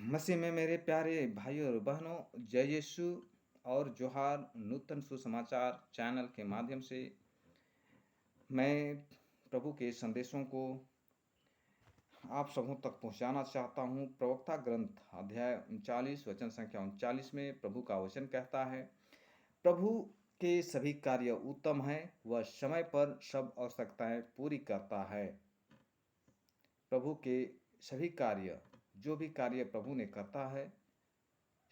मसीह में मेरे प्यारे भाइयों और बहनों, जय यीशु और जोहार। नूतन सुसमाचार चैनल के माध्यम से मैं प्रभु के संदेशों को आप सबों तक पहुंचाना चाहता हूं। प्रवक्ता ग्रंथ अध्याय 39 वचन संख्या 39 में प्रभु का वचन कहता है, प्रभु के सभी कार्य उत्तम हैं, वह समय पर सब आवश्यकताएं पूरी करता है। प्रभु के सभी कार्य, जो भी कार्य प्रभु ने करता है,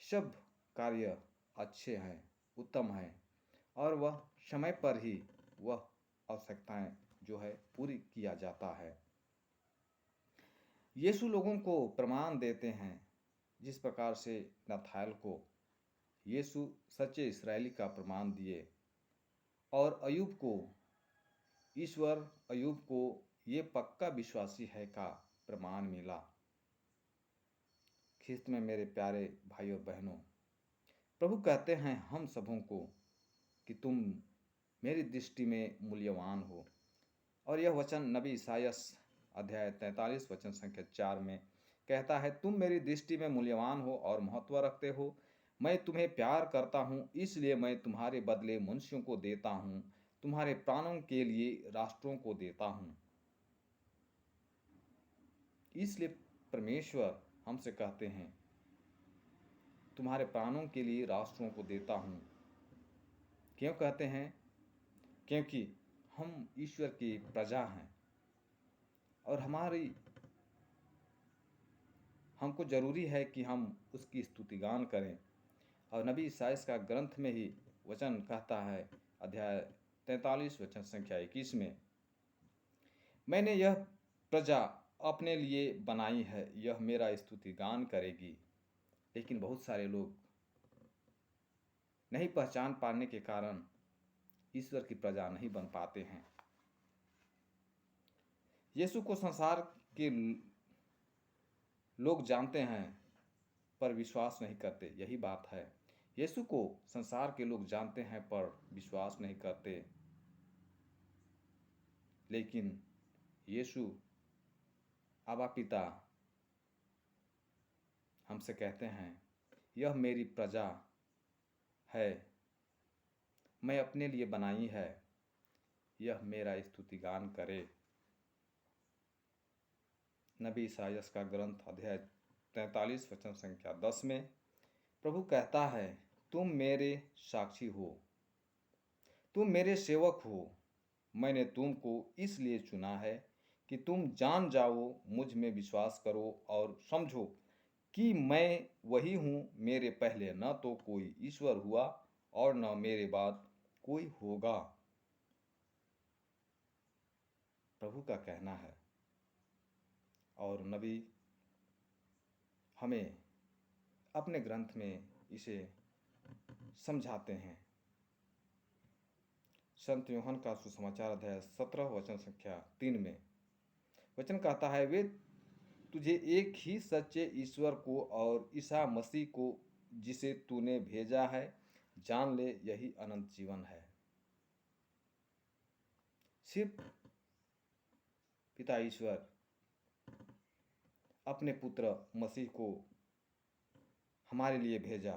सब कार्य अच्छे हैं, उत्तम हैं, और वह समय पर ही वह आवश्यकताएं जो है पूरी किया जाता है। यीशु लोगों को प्रमाण देते हैं, जिस प्रकार से नथायल को यीशु सच्चे इस्राएली का प्रमाण दिए, और अयूब को ईश्वर अयूब को ये पक्का विश्वासी है का प्रमाण मिला। ख्रिस्त में मेरे प्यारे भाइयों बहनों, प्रभु कहते हैं हम सबों को कि तुम मेरी दृष्टि में मूल्यवान हो। और यह वचन नबी ईसायास अध्याय 43 वचन संख्या 4 में कहता है, तुम मेरी दृष्टि में मूल्यवान हो और महत्व रखते हो। मैं तुम्हें प्यार करता हूँ, इसलिए मैं तुम्हारे बदले मनुष्यों को देता हूँ, तुम्हारे प्राणों के लिए राष्ट्रों को देता हूँ। इसलिए परमेश्वर हमसे कहते हैं, तुम्हारे प्राणों के लिए राष्ट्रों को देता हूँ। क्यों कहते हैं? क्योंकि हम ईश्वर की प्रजा हैं और हमको जरूरी है कि हम उसकी स्तुतिगान करें। और नबी ईसायास का ग्रंथ में ही वचन कहता है, अध्याय 43 वचन संख्या 21 में, मैंने यह प्रजा अपने लिए बनाई है, यह मेरा स्तुतिगान करेगी। लेकिन बहुत सारे लोग नहीं पहचान पाने के कारण ईश्वर की प्रजा नहीं बन पाते हैं। यीशु को संसार के लोग जानते हैं पर विश्वास नहीं करते, यही बात है। यीशु को संसार के लोग जानते हैं पर विश्वास नहीं करते। लेकिन यीशु आबा पिता हमसे कहते हैं, यह मेरी प्रजा है, मैं अपने लिए बनाई है, यह मेरा स्तुतिगान करे। नबी ईसायास का ग्रंथ अध्याय 43 वचन संख्या 10 में प्रभु कहता है, तुम मेरे साक्षी हो, तुम मेरे सेवक हो। मैंने तुमको इसलिए चुना है कि तुम जान जाओ, मुझ में विश्वास करो और समझो कि मैं वही हूँ। मेरे पहले न तो कोई ईश्वर हुआ और न मेरे बाद कोई होगा। प्रभु का कहना है। और नबी हमें अपने ग्रंथ में इसे समझाते हैं। संत यूहन्ना का सुसमाचार अध्याय 17 वचन संख्या 3 में वचन कहता है, वे तुझे एक ही सच्चे ईश्वर को और ईसा मसीह को जिसे तूने भेजा है जान ले, यही अनंत जीवन है। सिर्फ पिता ईश्वर अपने पुत्र मसीह को हमारे लिए भेजा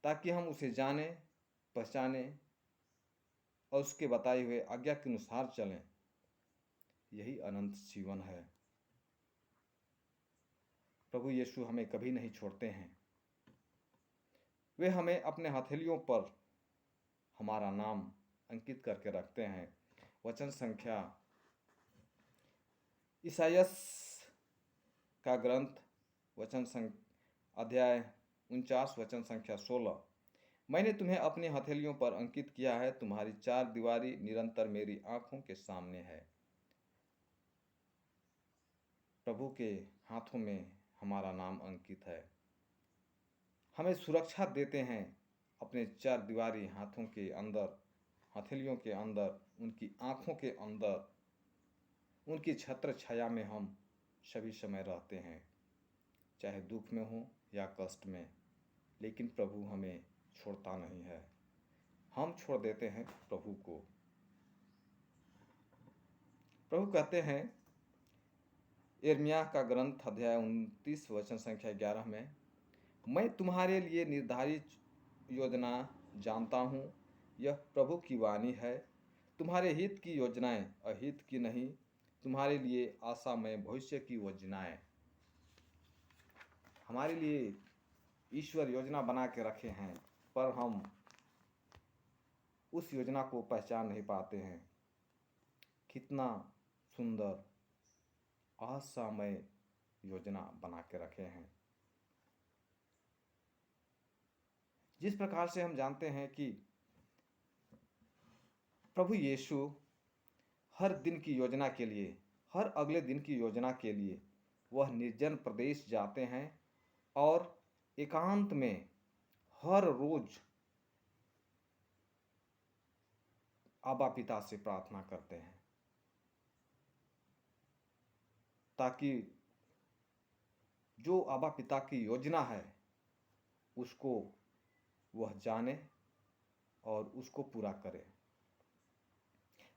ताकि हम उसे जाने, पहचाने और उसके बताए हुए आज्ञा के अनुसार चलें। यही अनंत जीवन है। प्रभु यीशु हमें कभी नहीं छोड़ते हैं। वे हमें अपने हथेलियों पर हमारा नाम अंकित करके रखते हैं। वचन संख्या ईसायास का ग्रंथ अध्याय 49 वचन संख्या 16, मैंने तुम्हें अपनी हथेलियों पर अंकित किया है, तुम्हारी चार दीवारी निरंतर मेरी आंखों के सामने है। प्रभु के हाथों में हमारा नाम अंकित है। हमें सुरक्षा देते हैं अपने चार दीवारी हाथों के अंदर, हथेलियों के अंदर, उनकी आंखों के अंदर, उनकी छत्र छाया में हम सभी समय रहते हैं, चाहे दुख में हो या कष्ट में। लेकिन प्रभु हमें छोड़ता नहीं है, हम छोड़ देते हैं प्रभु को। प्रभु कहते हैं यिर्मयाह का ग्रंथ अध्याय 29 वचन संख्या 11 में, मैं तुम्हारे लिए निर्धारित योजना जानता हूँ, यह प्रभु की वाणी है, तुम्हारे हित की योजनाएं अहित की नहीं, तुम्हारे लिए आशामय भविष्य की योजनाएं। हमारे लिए ईश्वर योजना बना के रखे हैं, पर हम उस योजना को पहचान नहीं पाते हैं। कितना सुंदर आशामय योजना बना के रखे हैं। जिस प्रकार से हम जानते हैं कि प्रभु यीशु हर दिन की योजना के लिए, हर अगले दिन की योजना के लिए वह निर्जन प्रदेश जाते हैं और एकांत में हर रोज आबा पिता से प्रार्थना करते हैं, ताकि जो आबा पिता की योजना है उसको वह जाने और उसको पूरा करे।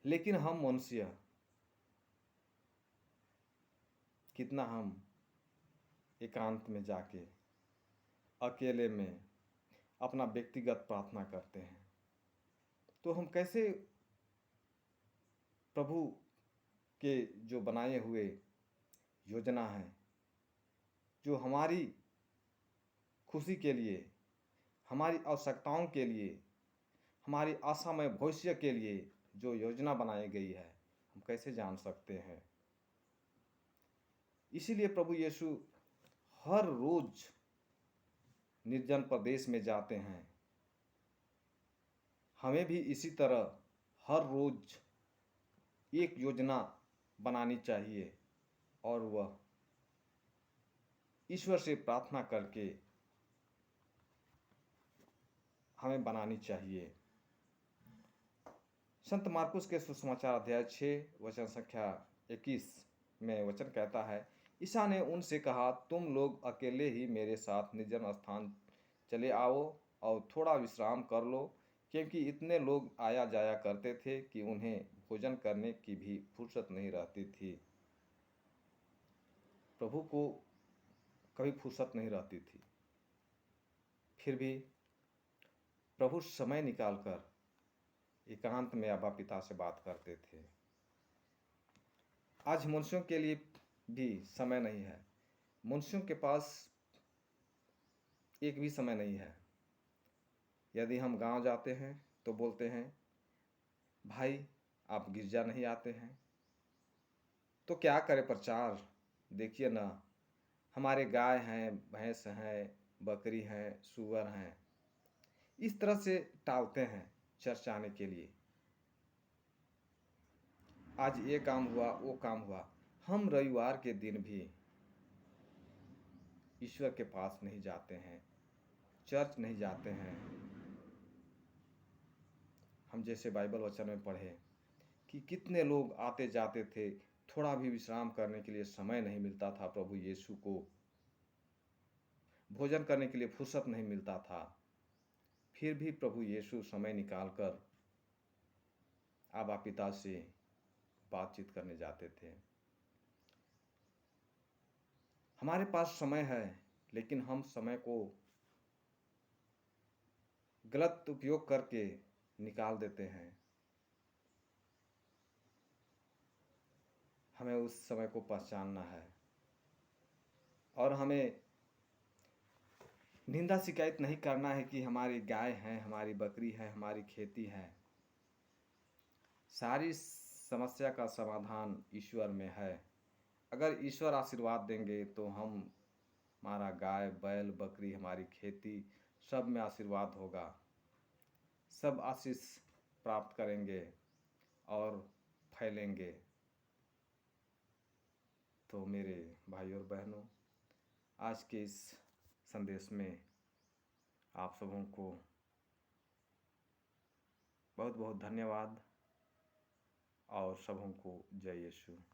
लेकिन हम मनुष्य कितना हम एकांत में जाके अकेले में अपना व्यक्तिगत प्रार्थना करते हैं, तो हम कैसे प्रभु के जो बनाए हुए योजना है, जो हमारी खुशी के लिए, हमारी आवश्यकताओं के लिए, हमारी आशामय भविष्य के लिए जो योजना बनाई गई है, हम कैसे जान सकते हैं। इसीलिए प्रभु यीशु हर रोज निर्जन प्रदेश में जाते हैं। हमें भी इसी तरह हर रोज एक योजना बनानी चाहिए और वह ईश्वर से प्रार्थना करके हमें बनानी चाहिए। संत मार्कुस के सुसमाचार अध्याय 6 वचन संख्या 21 में वचन कहता है, ईसा ने उनसे कहा, तुम लोग अकेले ही मेरे साथ निर्जन स्थान चले आओ और थोड़ा विश्राम कर लो, क्योंकि इतने लोग आया जाया करते थे कि उन्हें भोजन करने की भी फुर्सत नहीं रहती थी। प्रभु को कभी फुर्सत नहीं रहती थी, फिर भी प्रभु समय निकालकर एकांत में आबा पिता से बात करते थे। आज मनुष्यों के लिए भी समय नहीं है। मनुष्यों के पास एक भी समय नहीं है। यदि हम गांव जाते हैं तो बोलते हैं, भाई आप गिरजा नहीं आते हैं तो क्या करें प्रचार, देखिए ना हमारे गाय हैं, भैंस हैं, बकरी हैं, सूअर हैं। इस तरह से टालते हैं चर्च आने के लिए। आज ये काम हुआ, वो काम हुआ। हम रविवार के दिन भी ईश्वर के पास नहीं जाते हैं, चर्च नहीं जाते हैं। हम जैसे बाइबल वचन में पढ़े कि कितने लोग आते जाते थे, थोड़ा भी विश्राम करने के लिए समय नहीं मिलता था। प्रभु यीशु को भोजन करने के लिए फुर्सत नहीं मिलता था, फिर भी प्रभु यीशु समय निकालकर आबा पिता से बातचीत करने जाते थे। हमारे पास समय है, लेकिन हम समय को गलत उपयोग करके निकाल देते हैं। हमें उस समय को पहचानना है और हमें निंदा शिकायत नहीं करना है कि हमारी गाय है, हमारी बकरी है, हमारी खेती है। सारी समस्या का समाधान ईश्वर में है। अगर ईश्वर आशीर्वाद देंगे तो हमारा गाय, बैल, बकरी, हमारी खेती सब में आशीर्वाद होगा, सब आशीष प्राप्त करेंगे और फैलेंगे। तो मेरे भाई और बहनों, आज के इस संदेश में आप सबों को बहुत बहुत धन्यवाद और सबों को जय यीशु।